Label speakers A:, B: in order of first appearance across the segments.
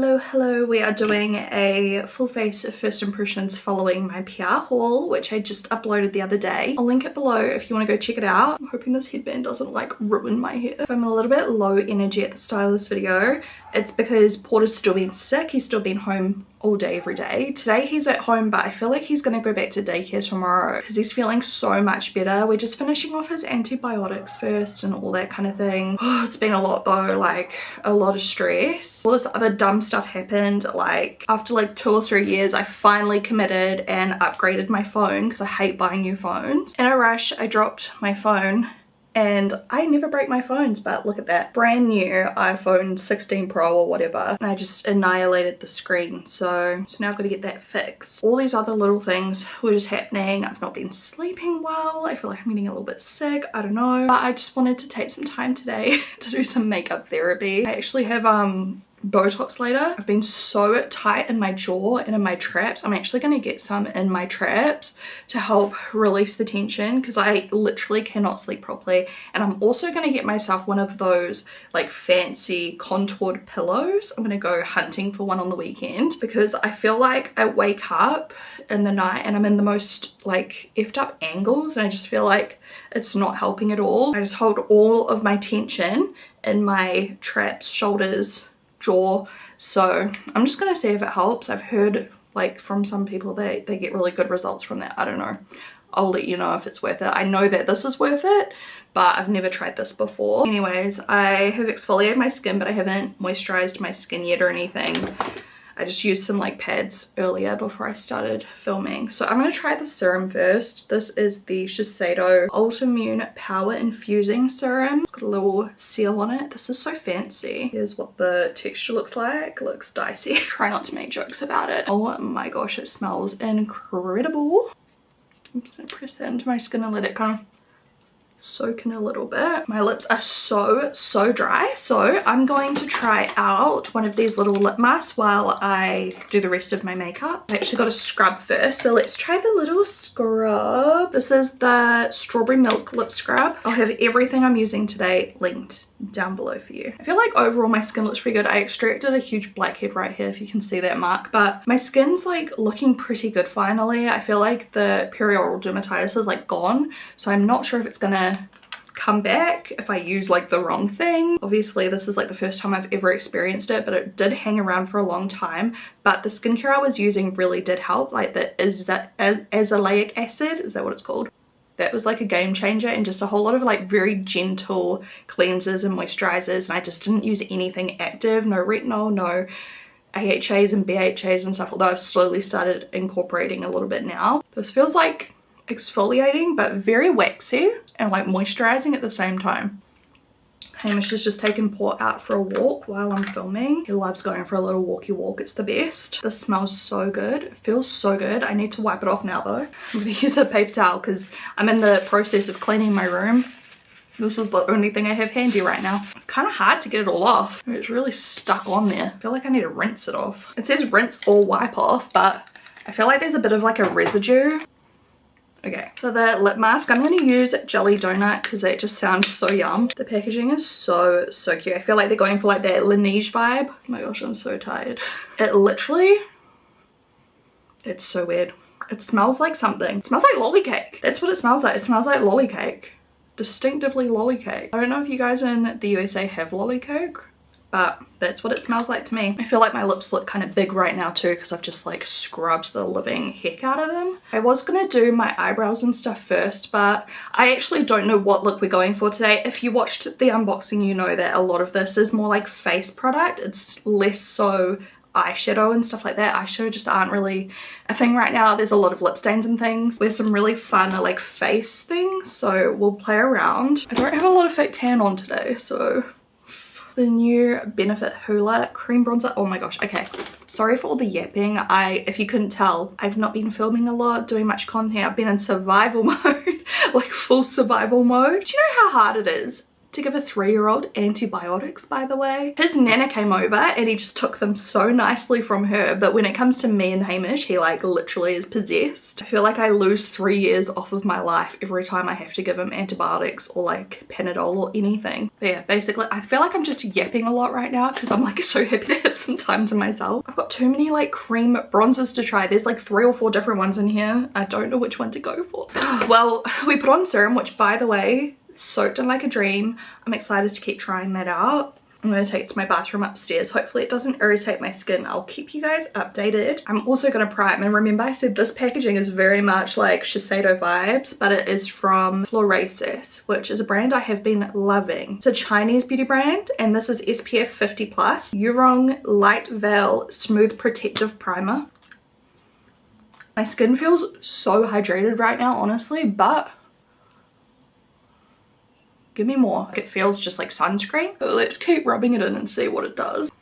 A: Hello, we are doing a full face of first impressions following my PR haul, which I just uploaded the other day. I'll link it below if you want to go check it out. I'm hoping this headband doesn't like ruin my hair. If I'm a little bit low energy at the start of this video, it's because Porter's still been sick. He's still been home all day every day. Today he's at home, but I feel like he's gonna go back to daycare tomorrow because he's feeling so much better. We're just finishing off his antibiotics first and all that kind of thing. Oh, it's been a lot though, like a lot of stress. All this other dumb stuff happened. Like after like 2 or 3 years, I finally committed and upgraded my phone because I hate buying new phones. In a rush, I dropped my phone. And I never break my phones, but look at that. Brand new iPhone 16 Pro or whatever. And I just annihilated the screen. So now I've got to get that fixed. All these other little things were just happening. I've not been sleeping well. I feel like I'm getting a little bit sick. I don't know. But I just wanted to take some time today to do some makeup therapy. I actually have Botox later. I've been so tight in my jaw and in my traps. I'm actually going to get some in my traps to help release the tension because I literally cannot sleep properly. And I'm also going to get myself one of those like fancy contoured pillows. I'm going to go hunting for one on the weekend because I feel like I wake up in the night and I'm in the most like effed up angles and I just feel like it's not helping at all. I just hold all of my tension in my traps, shoulders, jaw, so I'm just gonna see if it helps. I've heard like from some people they get really good results from that. I don't know, I'll let you know if it's worth it. I know that this is worth it, but I've never tried this before. Anyways, I have exfoliated my skin, but I haven't moisturized my skin yet or anything. I just used some like pads earlier before I started filming. So I'm going to try the serum first. This is the Shiseido Ultimune Power Infusing Serum. It's got a little seal on it. This is so fancy. Here's what the texture looks like. It looks dicey. Try not to make jokes about it. Oh my gosh, it smells incredible. I'm just going to press that into my skin and let it kind of soak in a little bit. My lips are so dry, so I'm going to try out one of these little lip masks while I do the rest of my makeup. I actually got a scrub first, so let's try the little scrub. This is the strawberry milk lip scrub. I'll have everything I'm using today linked down below for you. I feel like overall my skin looks pretty good. I extracted a huge blackhead right here if you can see that mark, but my skin's like looking pretty good finally. I feel like the perioral dermatitis is like gone, so I'm not sure if it's gonna come back if I use like the wrong thing. Obviously this is like the first time I've ever experienced it, but it did hang around for a long time. But the skincare I was using really did help, like the azelaic acid, is that what it's called? That was like a game changer, and just a whole lot of like very gentle cleansers and moisturizers, and I just didn't use anything active, no retinol, no AHAs and BHAs and stuff, although I've slowly started incorporating a little bit now. This feels like exfoliating but very waxy and like moisturizing at the same time. Hamish has just taken Port out for a walk while I'm filming. He loves going for a little walkie walk. It's the best. This smells so good. It feels so good. I need to wipe it off now though. I'm gonna use a paper towel because I'm in the process of cleaning my room. This is the only thing I have handy right now. It's kind of hard to get it all off. It's really stuck on there. I feel like I need to rinse it off. It says rinse or wipe off, but I feel like there's a bit of like a residue. Okay, for the lip mask, I'm going to use Jelly Donut because it just sounds so yum. The packaging is so cute. I feel like they're going for like that Laneige vibe. Oh my gosh, I'm so tired. It literally, it's so weird. It smells like something. It smells like lolly cake. That's what it smells like. It smells like lolly cake. Distinctively lolly cake. I don't know if you guys in the USA have lolly cake, but that's what it smells like to me. I feel like my lips look kind of big right now too because I've just like scrubbed the living heck out of them. I was gonna do my eyebrows and stuff first, but I actually don't know what look we're going for today. If you watched the unboxing, you know that a lot of this is more like face product. It's less so eyeshadow and stuff like that. Eyeshadow just aren't really a thing right now. There's a lot of lip stains and things. There's some really fun like face things, so we'll play around. I don't have a lot of fake tan on today, so the new Benefit Hoola Cream Bronzer. Oh my gosh, okay. Sorry for all the yapping. If you couldn't tell, I've not been filming a lot, doing much content. I've been in survival mode, like full survival mode. Do you know how hard it is to give a 3-year-old antibiotics, by the way. His nana came over and he just took them so nicely from her, but when it comes to me and Hamish, he like literally is possessed. I feel like I lose 3 years off of my life every time I have to give him antibiotics or like Panadol or anything. But yeah, basically I feel like I'm just yapping a lot right now because I'm like so happy to have some time to myself. I've got too many like cream bronzers to try. There's like 3 or 4 different ones in here. I don't know which one to go for. Well, we put on serum, which by the way, soaked in like a dream. I'm excited to keep trying that out. I'm going to take it to my bathroom upstairs. Hopefully it doesn't irritate my skin. I'll keep you guys updated. I'm also going to prime, and remember I said this packaging is very much like Shiseido vibes, but it is from Florasis, which is a brand I have been loving. It's a Chinese beauty brand, and this is SPF 50+. Yurong Light Veil Smooth Protective Primer. My skin feels so hydrated right now, honestly, but give me more. It feels just like sunscreen. But let's keep rubbing it in and see what it does.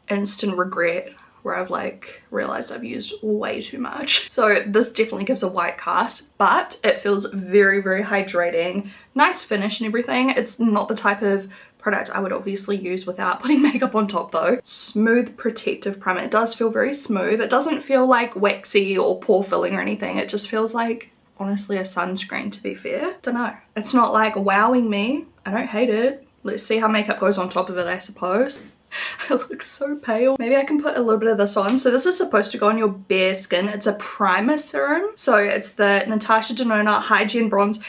A: Instant regret where I've like realized I've used way too much. So this definitely gives a white cast, but it feels very, very hydrating. Nice finish and everything. It's not the type of product I would obviously use without putting makeup on top though. Smooth protective primer. It does feel very smooth. It doesn't feel like waxy or pore filling or anything. It just feels like honestly a sunscreen, to be fair. Don't know. It's not like wowing me. I don't hate it. Let's see how makeup goes on top of it, I suppose. I look so pale. Maybe I can put a little bit of this on. So this is supposed to go on your bare skin. It's a primer serum. So it's the Natasha Denona Hygiene Bronze.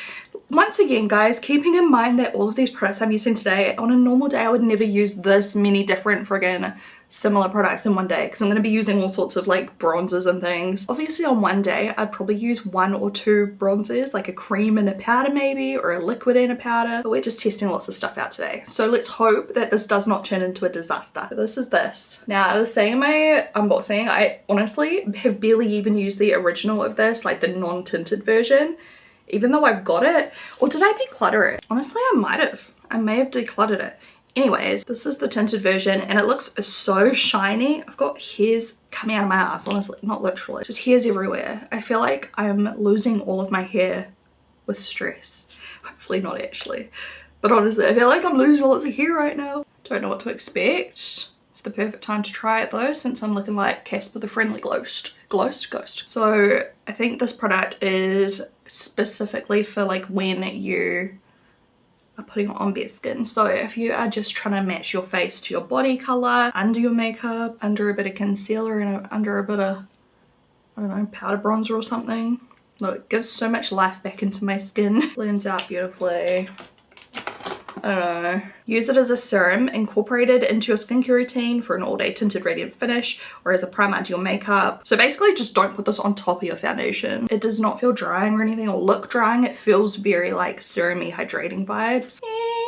A: Once again, guys, keeping in mind that all of these products I'm using today, on a normal day I would never use this many different friggin' similar products in one day because I'm going to be using all sorts of like bronzers and things. Obviously on one day I'd probably use 1 or 2 bronzers, like a cream and a powder maybe, or a liquid and a powder, but we're just testing lots of stuff out today. So let's hope that this does not turn into a disaster. So this is this. Now I was saying in my unboxing, I honestly have barely even used the original of this, like the non-tinted version, even though I've got it. Or did I declutter it? Honestly, I might have. I may have decluttered it. Anyways, this is the tinted version and it looks so shiny. I've got hairs coming out of my ass, honestly, not literally, just hairs everywhere. I feel like I'm losing all of my hair with stress. Hopefully not actually, but honestly I feel like I'm losing lots of hair right now. Don't know what to expect. It's the perfect time to try it though, since I'm looking like Casper the Friendly Ghost. So I think this product is specifically for like when you are putting it on bare skin. So if you are just trying to match your face to your body color, under your makeup, under a bit of concealer and under a bit of, I don't know, powder bronzer or something. Look, it gives so much life back into my skin. Blends out beautifully. I don't know. Use it as a serum incorporated into your skincare routine for an all-day tinted radiant finish, or as a primer under your makeup. So basically just don't put this on top of your foundation. It does not feel drying or anything or look drying. It feels very like serum-y hydrating vibes.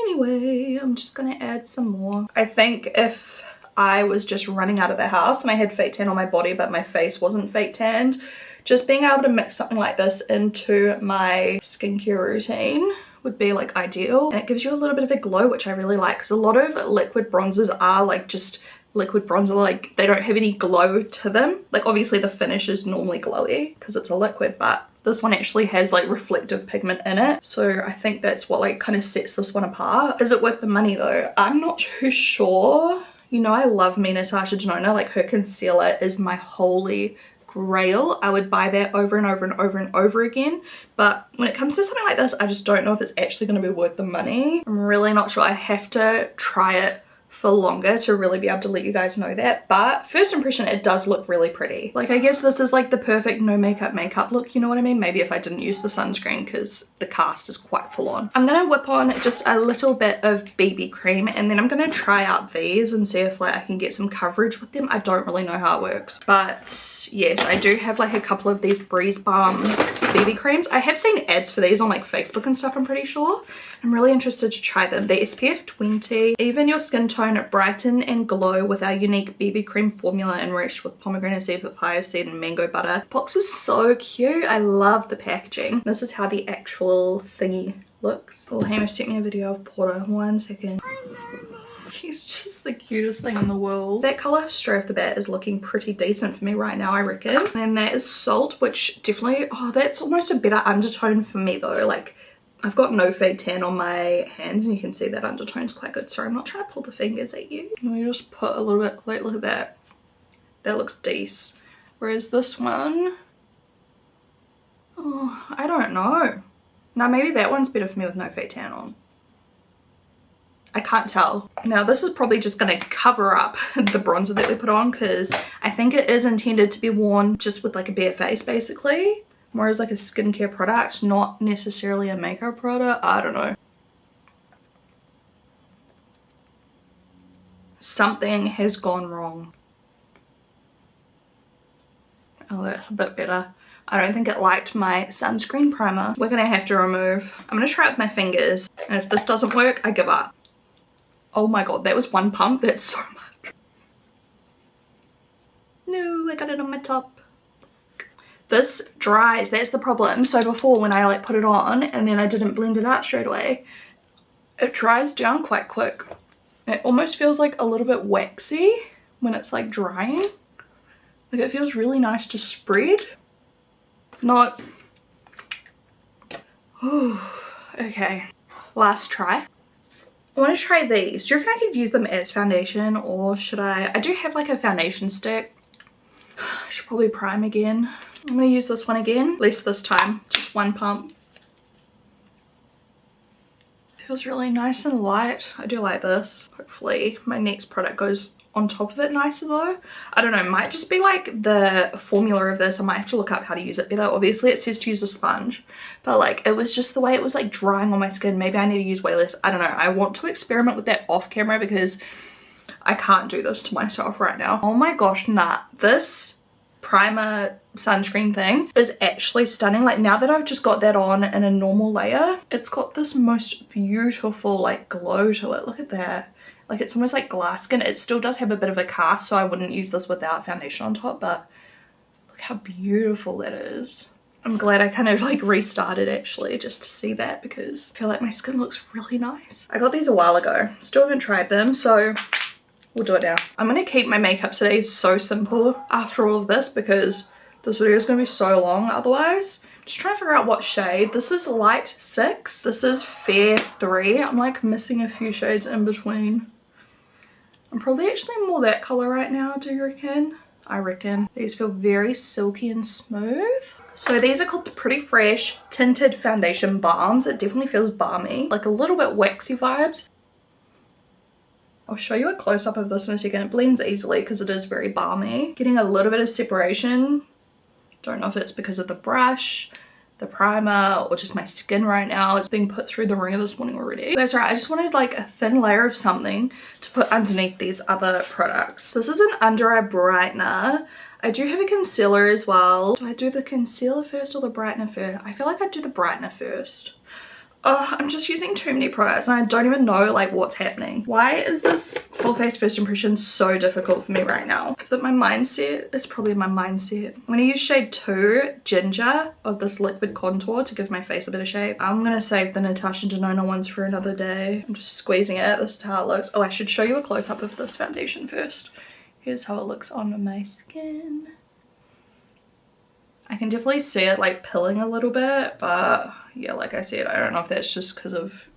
A: Anyway, I'm just gonna add some more. I think if I was just running out of the house and I had fake tan on my body but my face wasn't fake tanned, just being able to mix something like this into my skincare routine would be like ideal, and it gives you a little bit of a glow, which I really like, because a lot of liquid bronzers are like just liquid bronzer, like they don't have any glow to them. Like obviously the finish is normally glowy because it's a liquid, but this one actually has like reflective pigment in it, so I think that's what like kind of sets this one apart. Is it worth the money though? I'm not too sure. You know, I love me Natasha Denona, like her concealer is my holy grail. I would buy that over and over and over and over again, but when it comes to something like this, I just don't know if it's actually going to be worth the money. I'm really not sure. I have to try it for longer to really be able to let you guys know that, but first impression, it does look really pretty. Like I guess this is like the perfect no makeup look, you know what I mean? Maybe if I didn't use the sunscreen because the cast is quite full on. I'm gonna whip on just a little bit of BB cream and then I'm gonna try out these and see if like I can get some coverage with them. I don't really know how it works, but yes, I do have like a couple of these Breeze Balm BB creams. I have seen ads for these on like Facebook and stuff, I'm pretty sure. I'm really interested to try them. They're SPF 20. Even your skin tone, brighten and glow with our unique BB cream formula enriched with pomegranate seed, papaya seed and mango butter. Box is so cute. I love the packaging. This is how the actual thingy looks. Oh, Hamish sent me a video of Porter. 1 second. She's just the cutest thing in the world. That colour straight off the bat is looking pretty decent for me right now, I reckon. And that is Salt, which definitely, oh, that's almost a better undertone for me though. Like I've got no fade tan on my hands and you can see that undertone's quite good. Sorry, I'm not trying to pull the fingers at you. Let me just put a little bit, like, look at that. That looks decent. Whereas this one, oh, I don't know. Now maybe that one's better for me with no fade tan on. I can't tell. Now this is probably just going to cover up the bronzer that we put on because I think it is intended to be worn just with like a bare face basically. More as like a skincare product, not necessarily a makeup product. I don't know. Something has gone wrong. Oh, that's a bit better. I don't think it liked my sunscreen primer. We're going to have to remove. I'm going to try it with my fingers. And if this doesn't work, I give up. Oh my god, that was one pump. That's so much. No, I got it on my top. This dries, that's the problem. So before when I like put it on and then I didn't blend it out straight away, it dries down quite quick. It almost feels like a little bit waxy when it's like drying. Like it feels really nice to spread. Not. Ooh, okay, last try. I want to try these. Do you reckon I could use them as foundation or should I do have like a foundation stick. I should probably prime again. I'm going to use this one again, at least this time, just one pump. Feels really nice and light. I do like this. Hopefully my next product goes on top of it nicer though. I don't know, it might just be like the formula of this. I might have to look up how to use it better. Obviously it says to use a sponge, but like it was just the way it was like drying on my skin. Maybe I need to use way less. I don't know. I want to experiment with that off camera because I can't do this to myself right now. Oh my gosh, nah. This primer sunscreen thing is actually stunning. Like now that I've just got that on in a normal layer, it's got this most beautiful like glow to it. Look at that. Like it's almost like glass skin. It still does have a bit of a cast, so I wouldn't use this without foundation on top, but look how beautiful that is. I'm glad I kind of like restarted actually just to see that because I feel like my skin looks really nice. I got these a while ago. Still haven't tried them, so we'll do it now. I'm going to keep my makeup today so simple after all of this because this video is going to be so long otherwise. Just trying to figure out what shade. This is light 6. This is fair 3. I'm like missing a few shades in between. I'm probably actually more that color right now, do you reckon? I reckon. These feel very silky and smooth. So these are called the Pretty Fresh Tinted Foundation Balms. It definitely feels balmy. Like a little bit waxy vibes. I'll show you a close-up of this in a second. It blends easily because it is very balmy. Getting a little bit of separation. Don't know if it's because of the brush, the primer, or just my skin right now. It's being put through the ringer this morning already. That's right, I just wanted like a thin layer of something to put underneath these other products. This is an under eye brightener. I do have a concealer as well. Do I do the concealer first or the brightener first? I feel like I'd do the brightener first. I'm just using too many products and I don't even know like what's happening. Why is this full face first impression so difficult for me right now? Is it my mindset? It's probably my mindset. I'm going to use shade 2 Ginger of this liquid contour to give my face a bit of shape. I'm going to save the Natasha Denona ones for another day. I'm just squeezing it. This is how it looks. Oh, I should show you a close-up of this foundation first. Here's how it looks on my skin. I can definitely see it like pilling a little bit, but yeah, like I said, I don't know if that's just because of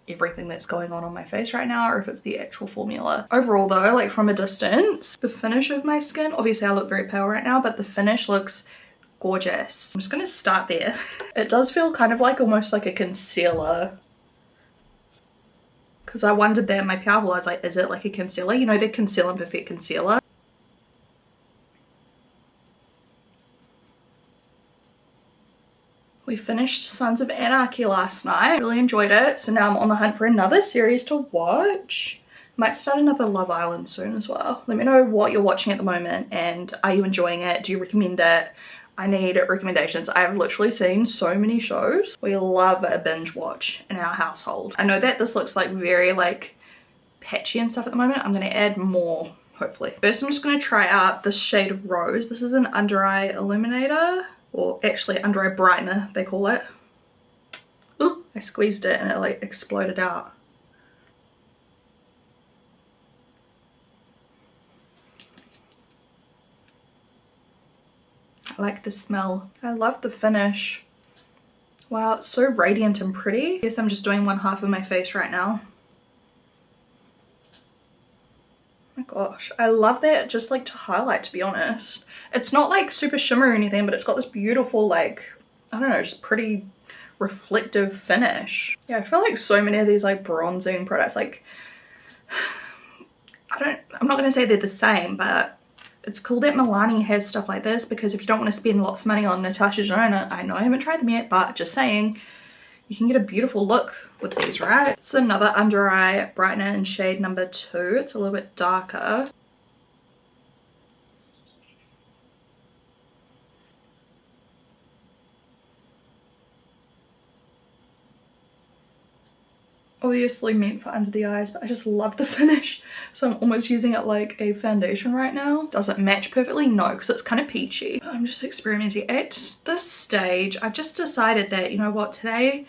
A: everything that's going on my face right now or if it's the actual formula. Overall though, like from a distance, the finish of my skin, obviously I look very pale right now, but the finish looks gorgeous. I'm just gonna start there. It does feel kind of like almost like a concealer because I wondered that in my powder, I was like, is it like a concealer? You know, the Conceal and Perfect concealer. We finished Sons of Anarchy last night. Really enjoyed it. So now I'm on the hunt for another series to watch. Might start another Love Island soon as well. Let me know what you're watching at the moment and are you enjoying it? Do you recommend it? I need recommendations. I have literally seen so many shows. We love a binge watch in our household. I know that this looks like very like patchy and stuff at the moment. I'm going to add more hopefully. First I'm just going to try out this shade of Rose. This is an under eye illuminator. Or actually under eye brightener they call it. Ooh, I squeezed it and it like exploded out. I like the smell. I love the finish. Wow, it's so radiant and pretty. I guess I'm just doing one half of my face right now. Oh my gosh, I love that just like to highlight, to be honest. It's not like super shimmer or anything, but it's got this beautiful, like, I don't know, just pretty reflective finish. Yeah, I feel like so many of these like bronzing products, like, I'm not gonna say they're the same, but it's cool that Milani has stuff like this, because if you don't want to spend lots of money on Natasha Denona, I know I haven't tried them yet, but just saying, you can get a beautiful look with these, right? This is another under eye brightener in shade number 2. It's a little bit darker. Obviously meant for under the eyes, but I just love the finish, so I'm almost using it like a foundation right now. Does it match perfectly? No, because it's kind of peachy. I'm just experimenting. At this stage, I've just decided that, you know what, today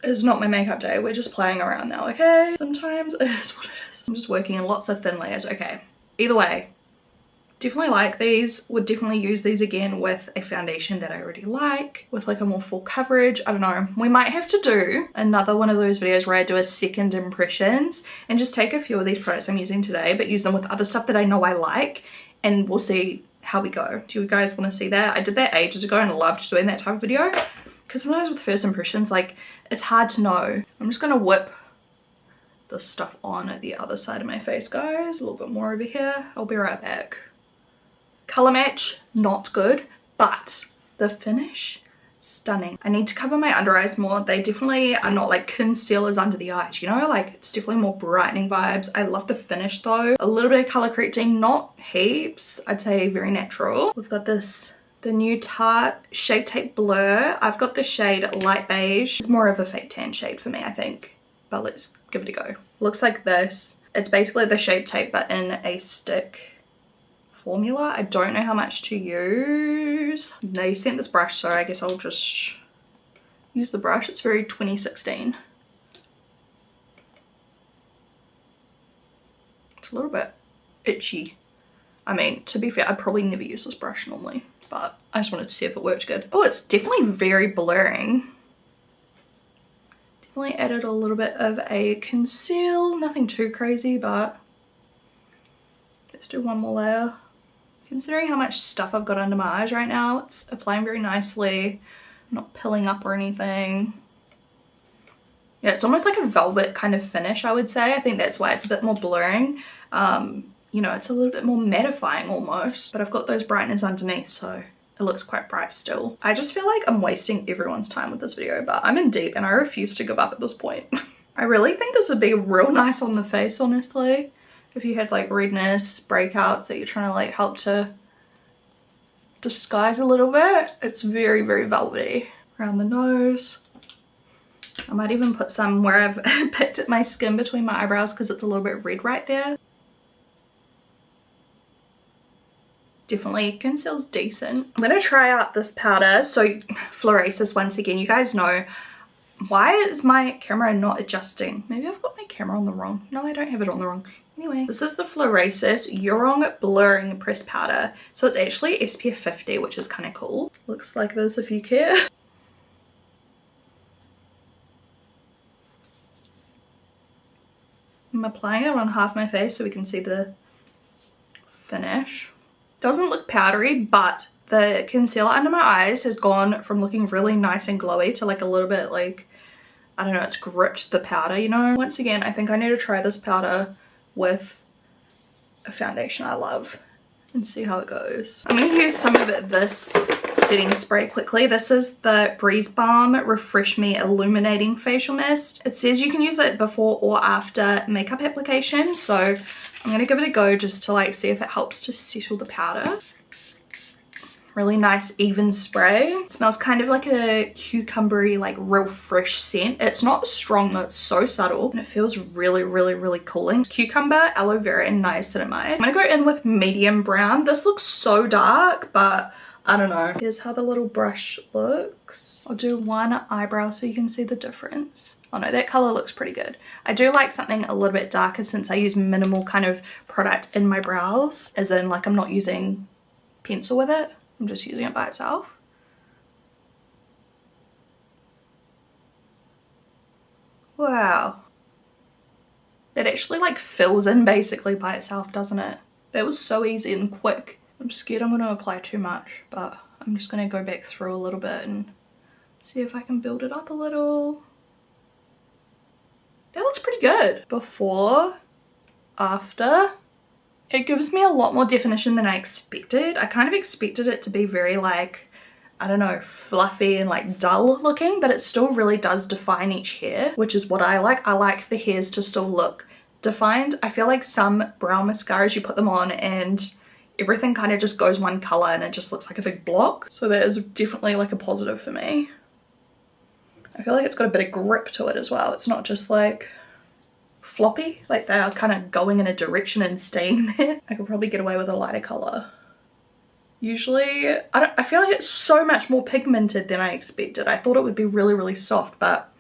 A: is not my makeup day. We're just playing around now, okay? Sometimes it is what it is. I'm just working in lots of thin layers. Okay, either way, definitely like these. Would definitely use these again with a foundation that I already like, with like a more full coverage. I don't know, we might have to do another one of those videos where I do a second impressions and just take a few of these products I'm using today, but use them with other stuff that I know I like, and we'll see how we go. Do you guys want to see that? I did that ages ago and loved doing that type of video, because sometimes with first impressions, like, it's hard to know. I'm just gonna whip this stuff on the other side of my face, guys. A little bit more over here. I'll be right back. Color match, not good, but the finish, stunning. I need to cover my under eyes more. They definitely are not like concealers under the eyes, you know, like it's definitely more brightening vibes. I love the finish though. A little bit of color correcting, not heaps. I'd say very natural. We've got this, the new Tarte Shade Tape Blur. I've got the shade Light Beige. It's more of a fake tan shade for me, I think, but let's give it a go. Looks like this. It's basically the Shape Tape, but in a stick formula. I don't know how much to use. They sent this brush, so I guess I'll just use the brush. It's very 2016. It's a little bit itchy. I mean, to be fair, I'd probably never use this brush normally, but I just wanted to see if it worked good. Oh, it's definitely very blurring. Definitely added a little bit of a conceal. Nothing too crazy, but let's do one more layer. Considering how much stuff I've got under my eyes right now, it's applying very nicely, not pilling up or anything. Yeah, it's almost like a velvet kind of finish, I would say. I think that's why it's a bit more blurring. You know, it's a little bit more mattifying almost, but I've got those brighteners underneath, so it looks quite bright still. I just feel like I'm wasting everyone's time with this video, but I'm in deep and I refuse to give up at this point. I really think this would be real nice on the face, honestly. If you had like redness, breakouts that you're trying to like help to disguise a little bit. It's very, very velvety. Around the nose. I might even put some where I've picked at my skin between my eyebrows because it's a little bit red right there. Definitely conceals decent. I'm gonna try out this powder. So Florasis, once again, you guys know, why is my camera not adjusting? Maybe I've got my camera on the wrong. No, I don't have it on the wrong. Anyway, this is the Florasis Eurong Blurring Pressed Powder. So it's actually SPF 50, which is kind of cool. Looks like this if you care. I'm applying it on half my face so we can see the finish. Doesn't look powdery, but the concealer under my eyes has gone from looking really nice and glowy to like a little bit like, I don't know, it's gripped the powder, you know? Once again, I think I need to try this powder with a foundation I love and see how it goes. I'm going to use some of this setting spray quickly. This is the Breeze Balm Refresh Me Illuminating Facial Mist. It says you can use it before or after makeup application, so I'm going to give it a go just to like see if it helps to settle the powder. Really nice even spray. It smells kind of like a cucumbery, like real fresh scent. It's not strong though, it's so subtle and it feels really, really, really cooling. Cucumber, aloe vera and niacinamide. I'm gonna go in with medium brown. This looks so dark, but I don't know. Here's how the little brush looks. I'll do one eyebrow so you can see the difference. Oh no, that color looks pretty good. I do like something a little bit darker since I use minimal kind of product in my brows, as in like I'm not using pencil with it. I'm just using it by itself. Wow. That actually like fills in basically by itself, doesn't it? That was so easy and quick. I'm scared I'm going to apply too much, but I'm just going to go back through a little bit and see if I can build it up a little. That looks pretty good. Before, after. It gives me a lot more definition than I expected. I kind of expected it to be very like, I don't know, fluffy and like dull looking, but it still really does define each hair, which is what I like. I like the hairs to still look defined. I feel like some brow mascaras, you put them on and everything kind of just goes one color and it just looks like a big block. So that is definitely like a positive for me. I feel like it's got a bit of grip to it as well. It's not just like floppy, like they are kind of going in a direction and staying there. I could probably get away with a lighter color. Usually, I feel like it's so much more pigmented than I expected. I thought it would be really, really soft, but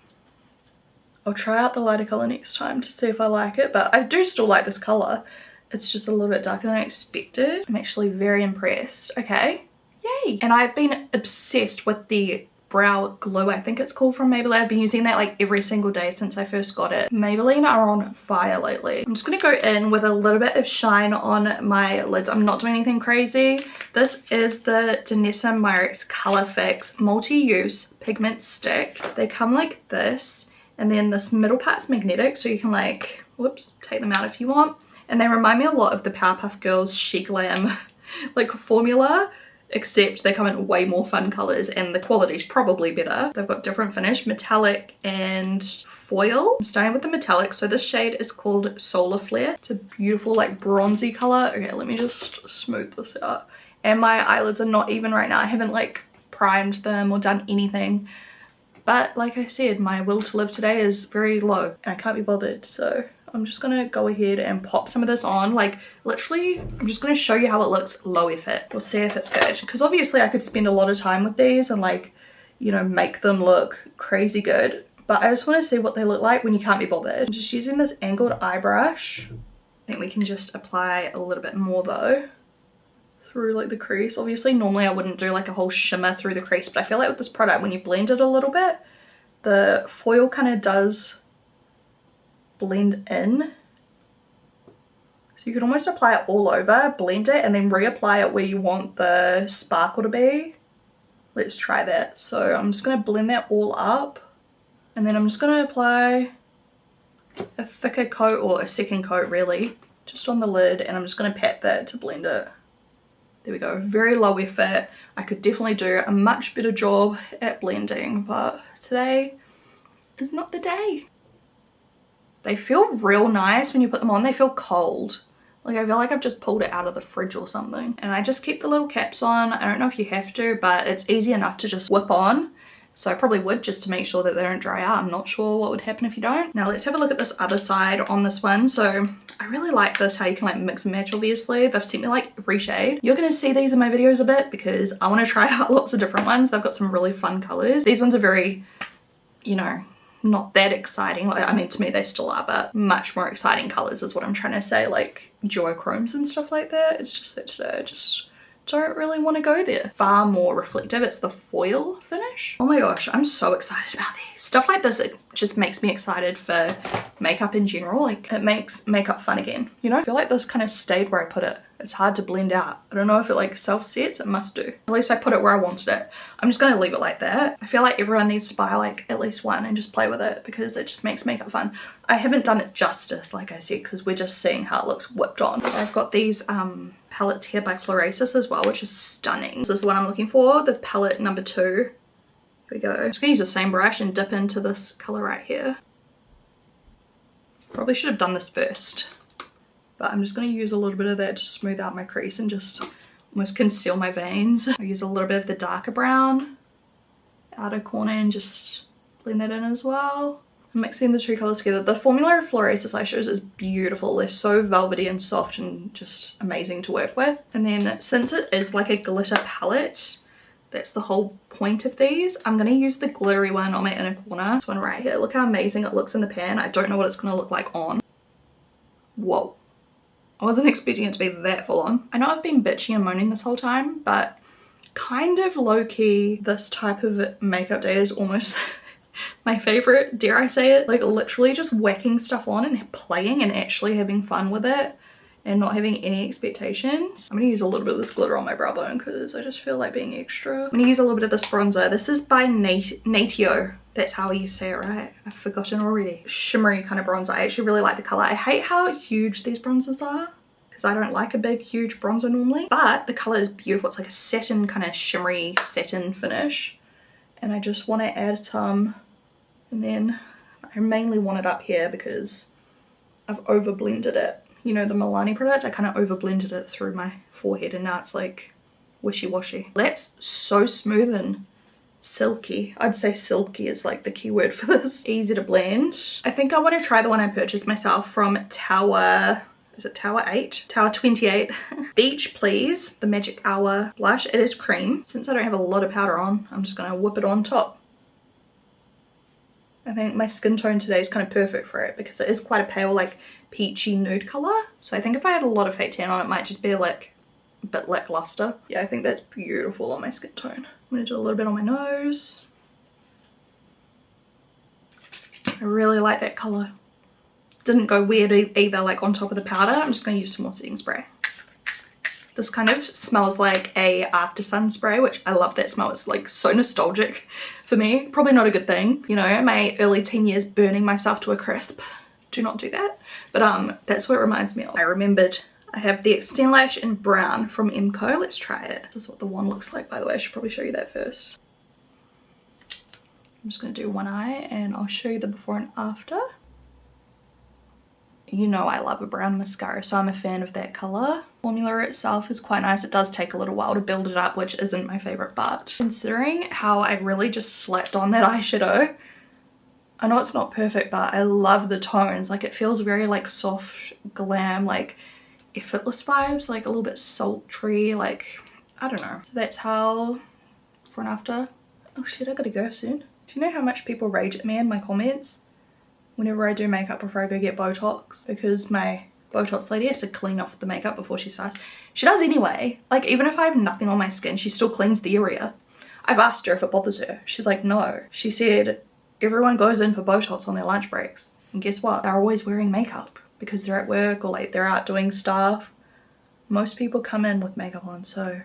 A: I'll try out the lighter color next time to see if I like it. But I do still like this color. It's just a little bit darker than I expected. I'm actually very impressed. Okay, yay. And I've been obsessed with the brow glue, I think it's called, from Maybelline. I've been using that like every single day since I first got it. Maybelline are on fire lately. I'm just gonna go in with a little bit of shine on my lids. I'm not doing anything crazy. This is the Danessa Myricks Color Fix multi-use pigment stick. They come like this, and then this middle part's magnetic, so you can like, whoops, take them out if you want. And they remind me a lot of the Powerpuff Girls Chic Glam like formula, except they come in way more fun colors and the quality's probably better. They've got different finish, metallic and foil. I'm starting with the metallic, so this shade is called Solar Flare. It's a beautiful like bronzy color. Okay, let me just smooth this out. And my eyelids are not even right now. I haven't like primed them or done anything. But like I said, my will to live today is very low and I can't be bothered, so I'm just gonna go ahead and pop some of this on. Like literally, I'm just gonna show you how it looks low effort. We'll see if it's good. Because obviously I could spend a lot of time with these and like, you know, make them look crazy good. But I just wanna see what they look like when you can't be bothered. I'm just using this angled eye brush. I think we can just apply a little bit more though through like the crease. Obviously normally I wouldn't do like a whole shimmer through the crease, but I feel like with this product, when you blend it a little bit, the foil kind of does blend in. So you can almost apply it all over, blend it, and then reapply it where you want the sparkle to be. Let's try that. So I'm just going to blend that all up, and then I'm just going to apply a thicker coat, or a second coat really, just on the lid, and I'm just going to pat that to blend it. There we go, very low effort. I could definitely do a much better job at blending, but today is not the day. They feel real nice when you put them on. They feel cold. Like I feel like I've just pulled it out of the fridge or something. And I just keep the little caps on. I don't know if you have to, but it's easy enough to just whip on. So I probably would, just to make sure that they don't dry out. I'm not sure what would happen if you don't. Now let's have a look at this other side on this one. So I really like this, how you can like mix and match obviously. They've sent me like every shade. You're gonna see these in my videos a bit because I wanna try out lots of different ones. They've got some really fun colors. These ones are very, you know, not that exciting. I mean, to me they still are, but much more exciting colors is what I'm trying to say, like duochromes and stuff like that. It's just that today I just don't really want to go there. Far more reflective. It's the foil finish. Oh my gosh, I'm so excited about these. Stuff like this, it just makes me excited for makeup in general. Like it makes makeup fun again, you know? I feel like this kind of stayed where I put it. It's hard to blend out. I don't know if it like self-sets, it must do. At least I put it where I wanted it. I'm just gonna leave it like that. I feel like everyone needs to buy like at least one and just play with it because it just makes makeup fun. I haven't done it justice, like I said, because we're just seeing how it looks whipped on. I've got these palettes here by Florasis as well, which is stunning. This is the one I'm looking for, the palette number 2. Here we go. I'm just gonna use the same brush and dip into this color right here. Probably should have done this first, but I'm just gonna use a little bit of that to smooth out my crease and just almost conceal my veins. I'll use a little bit of the darker brown outer corner and just blend that in as well. I'm mixing the two colors together. The formula of Florasis eyeshadows is beautiful. They're so velvety and soft and just amazing to work with. And then since it is like a glitter palette, that's the whole point of these, I'm gonna use the glittery one on my inner corner. This one right here. Look how amazing it looks in the pan. I don't know what it's gonna look like on. Whoa. I wasn't expecting it to be that full on. I know I've been bitchy and moaning this whole time, but kind of low-key, this type of makeup day is almost My favorite, dare I say it, like literally just whacking stuff on and playing and actually having fun with it and not having any expectations. I'm gonna use a little bit of this glitter on my brow bone because I just feel like being extra. I'm gonna use a little bit of this bronzer. This is by Natio. That's how you say it, right? I've forgotten already. Shimmery kind of bronzer. I actually really like the color. I hate how huge these bronzers are because I don't like a big, huge bronzer normally, but the color is beautiful. It's like a satin kind of shimmery satin finish. And I just want to add some, and then I mainly want it up here because I've over blended it. You know, the Milani product, I kind of over blended it through my forehead and now it's like wishy-washy. That's so smooth and silky. I'd say silky is like the key word for this. Easy to blend. I think I want to try the one I purchased myself from Tower, is it Tower 8? Tower 28. Beach Please, the Magic Hour blush. It is cream. Since I don't have a lot of powder on, I'm just going to whip it on top. I think my skin tone today is kind of perfect for it because it is quite a pale, like peachy nude color. So I think if I had a lot of fake tan on, it might just be like a bit lackluster. Yeah, I think that's beautiful on my skin tone. I'm gonna do a little bit on my nose. I really like that color. Didn't go weird either, like on top of the powder. I'm just gonna use some more setting spray. This kind of smells like a after sun spray, which I love that smell. It's like so nostalgic for me. Probably not a good thing, you know, my early teen years burning myself to a crisp. Do not do that. But that's what it reminds me of. I remembered I have the Extend Lash in brown from Emco. Let's try it. This is what the wand looks like, by the way. I should probably show you that first. I'm just gonna do one eye and I'll show you the before and after. You know I love a brown mascara, so I'm a fan of that color. Formula itself is quite nice. It does take a little while to build it up, which isn't my favorite, but considering how I really just slapped on that eyeshadow, I know it's not perfect, but I love the tones. Like it feels very like soft glam, like effortless vibes, like a little bit sultry, like I don't know. So that's how before and after. Oh shit, I gotta go soon. Do you know how much people rage at me in my comments whenever I do makeup before I go get Botox? Because my Botox lady has to clean off the makeup before she starts. She does anyway. Like even if I have nothing on my skin, she still cleans the area. I've asked her if it bothers her. She's like, no. She said everyone goes in for Botox on their lunch breaks. And guess what? They're always wearing makeup because they're at work or like they're out doing stuff. Most people come in with makeup on, so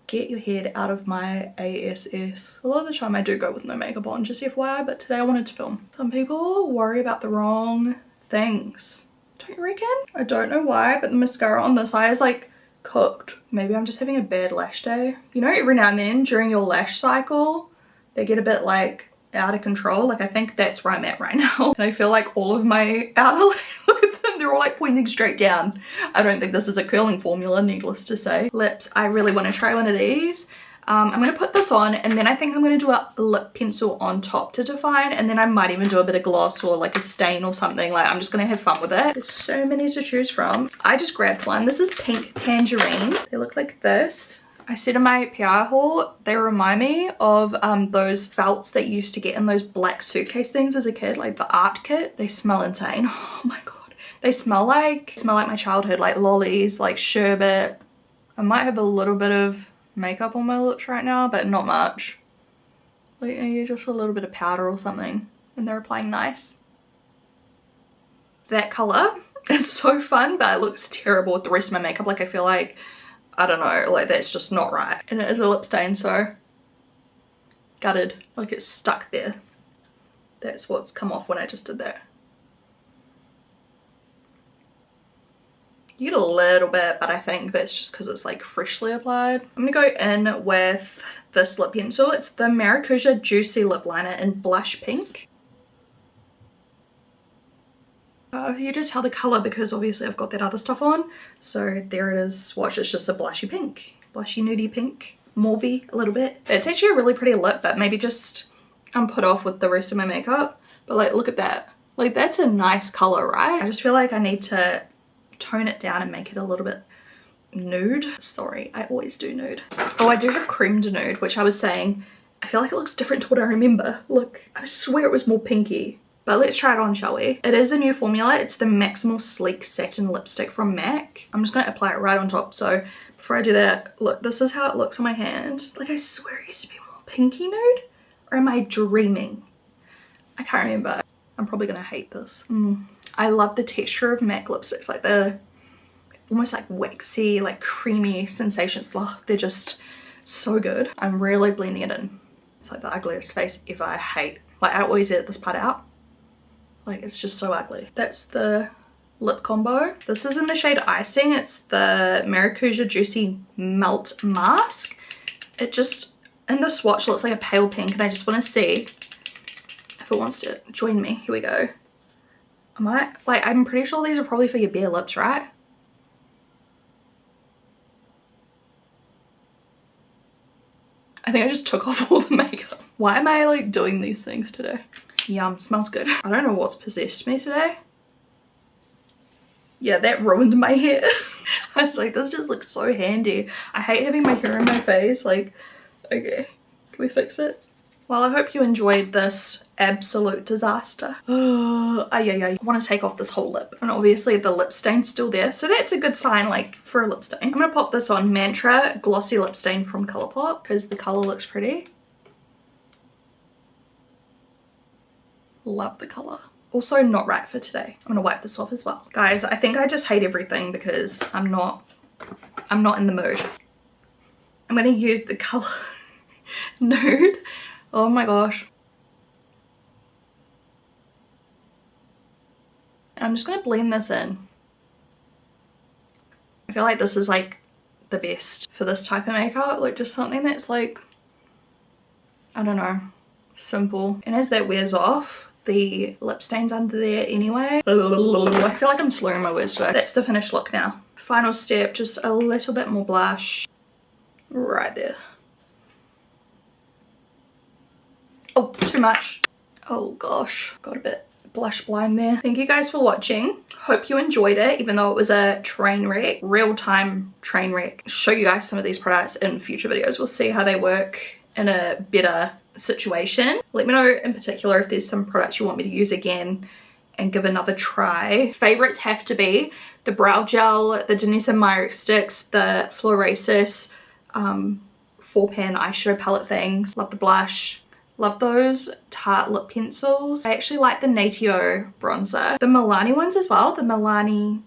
A: get your head out of my ASS. A lot of the time I do go with no makeup on, just FYI, but today I wanted to film. Some people worry about the wrong things. Don't you reckon? I don't know why, but the mascara on this eye is like cooked. Maybe I'm just having a bad lash day. You know, every now and then during your lash cycle, they get a bit like out of control. Like I think that's where I'm at right now. And I feel like all of my outer look at them, they're all like pointing straight down. I don't think this is a curling formula, needless to say. Lips, I really want to try one of these. I'm going to put this on and then I think I'm going to do a lip pencil on top to define, and then I might even do a bit of gloss or like a stain or something. Like I'm just going to have fun with it. There's so many to choose from. I just grabbed one. This is Pink Tangerine. They look like this. I said in my PR haul, they remind me of those felts that you used to get in those black suitcase things as a kid, like the art kit. They smell insane. Oh my god. They smell like my childhood, like lollies, like sherbet. I might have a little bit of makeup on my lips right now, but not much. Like just a little bit of powder or something, and they're applying nice. That color is so fun, but it looks terrible with the rest of my makeup. Like I feel like, I don't know, like that's just not right. And it is a lip stain, so gutted. Like it's stuck there. That's what's come off when I just did that. You get a little bit, but I think that's just because it's like freshly applied. I'm gonna go in with this lip pencil. It's the Maracuja Juicy Lip Liner in Blush Pink. You just tell the color because obviously I've got that other stuff on. So there it is. Watch, it's just a blushy pink. Blushy nudie pink. Mauvey a little bit. It's actually a really pretty lip, but maybe just I'm put off with the rest of my makeup. But like, look at that. Like that's a nice color, right? I just feel like I need to tone it down and make it a little bit nude. Sorry, I always do nude. Oh, I do have creamed nude, which I was saying, I feel like it looks different to what I remember. Look, I swear it was more pinky. But let's try it on, shall we? It is a new formula. It's the Maximal Sleek Satin Lipstick from MAC. I'm just gonna apply it right on top. So before I do that, look, this is how it looks on my hand. Like I swear it used to be more pinky nude, or am I dreaming? I can't remember. I'm probably gonna hate this. I love the texture of MAC lipsticks, like the almost like waxy, like creamy sensation. Ugh, they're just so good. I'm really blending it in. It's like the ugliest face ever. I hate, like I always edit this part out. Like it's just so ugly. That's the lip combo. This is in the shade Icing. It's the Maracuja Juicy Melt Mask. It just, in the swatch, looks like a pale pink, and I just want to see if it wants to join me. Here we go. I'm pretty sure these are probably for your bare lips, right? I think I just took off all the makeup. Why am I like doing these things today? Yum, smells good. I don't know what's possessed me today. Yeah, that ruined my hair. I was like, this just looks so handy. I hate having my hair in my face. Like, okay, can we fix it? Well, I hope you enjoyed this absolute disaster. I want to take off this whole lip. And obviously the lip stain's still there. So that's a good sign, like, for a lip stain. I'm going to pop this on Mantra Glossy Lip Stain from Colourpop because the colour looks pretty. Love the colour. Also not right for today. I'm gonna wipe this off as well. Guys, I think I just hate everything because I'm not in the mood. I'm gonna use the colour Nude. Oh my gosh. I'm just gonna blend this in. I feel like this is like the best for this type of makeup. Like just something that's like, I don't know, simple. And as that wears off, the lip stain's under there anyway. I feel like I'm slurring my words today. That's the finished look now. Final step, just a little bit more blush. Right there. Oh, too much. Oh gosh, got a bit blush blind there. Thank you guys for watching. Hope you enjoyed it, even though it was a train wreck, real-time train wreck. Show you guys some of these products in future videos. We'll see how they work in a better situation. Let me know in particular if there's some products you want me to use again and give another try. Favorites have to be the brow gel, the Denise & Myrick sticks, the Florasis 4-pan eyeshadow palette things. Love the blush. Love those Tarte lip pencils. I actually like the Natio bronzer. The Milani ones as well. The Milani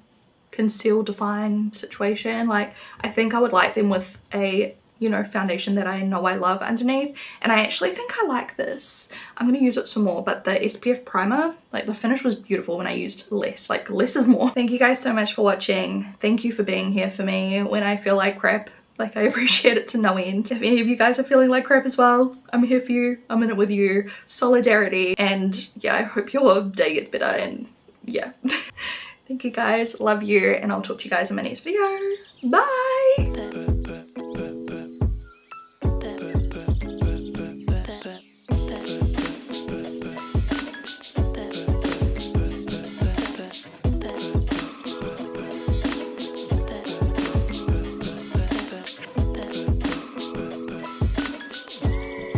A: Conceal Define situation. Like, I think I would like them with a, you know, foundation that I know I love underneath. And I actually think I like this. I'm gonna use it some more, but the SPF primer, like the finish was beautiful when I used less. Like, less is more. Thank you guys so much for watching. Thank you for being here for me when I feel like crap. Like, I appreciate it to no end. If any of you guys are feeling like crap as well, I'm here for you. I'm in it with you. Solidarity. And yeah, I hope your day gets better. And yeah. Thank you guys. Love you. And I'll talk to you guys in my next video. Bye.